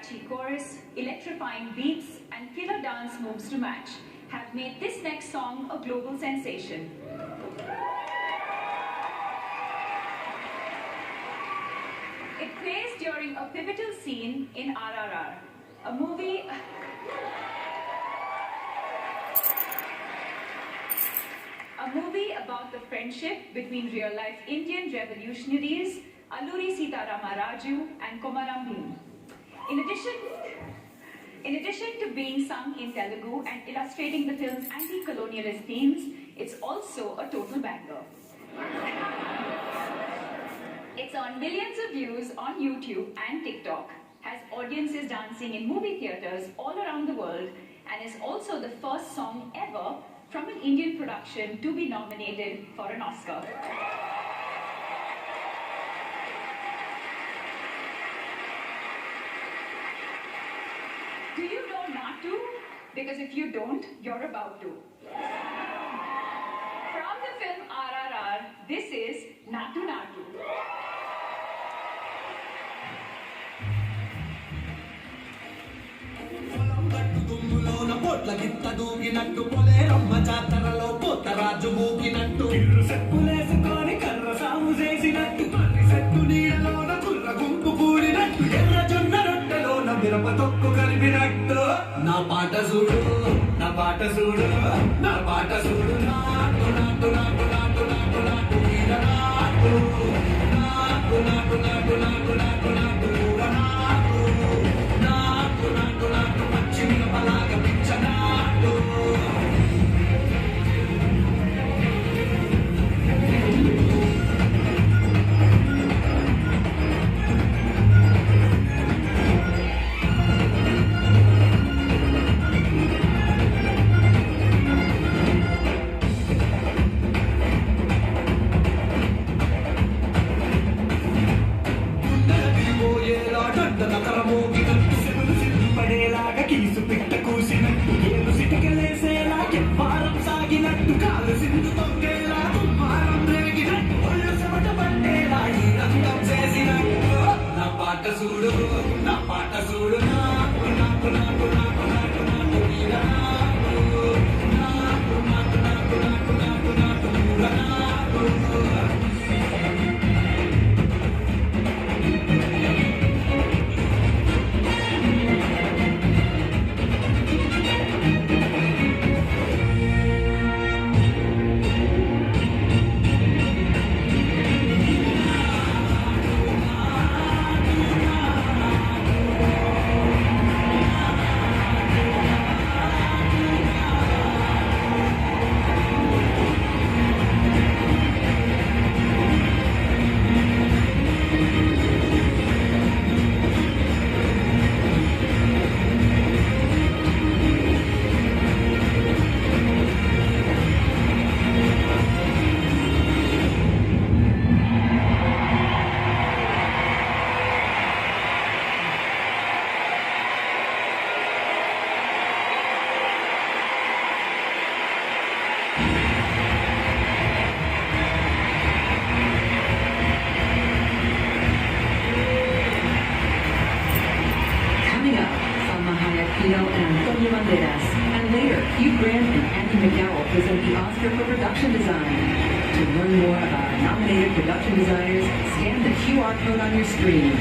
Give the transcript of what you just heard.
catchy chorus, electrifying beats, and killer dance moves to match have made this next song a global sensation. It plays during a pivotal scene in RRR, a movie about the friendship between real-life Indian revolutionaries Alluri Sitarama Raju and Komaram Bhim. In addition to being sung in Telugu and illustrating the film's anti-colonialist themes, it's also a total banger. It's earned millions of views on YouTube and TikTok, has audiences dancing in movie theaters all around the world, and is also the first song ever from an Indian production to be nominated for an Oscar. Do you know Naatu? Because if you don't, you're about to. From the film RRR, this is Naatu Naatu. నా పాట చూడు నా పాట చూడు నా పాట చూడు నాటు నాటు నాటు నాటు నాటు నాటు వీర నాటు నాటు నాటు నాటు నాటు నాటు నాటు ఊర నాటు నాటు నాటు నాటు పచ్చి మిరపలాగా పిచ్చ నాటు నా పాట చూడు నాకు నాకు నాకు నాకు నాకు నాకు వీర నాకు నాకు నాకు నాకు నాకు నాకు ఊర నాకు And later, Hugh Grant and Andy McDowell present the Oscar for Production Design. To learn more about our nominated production designers, scan the QR code on your screen.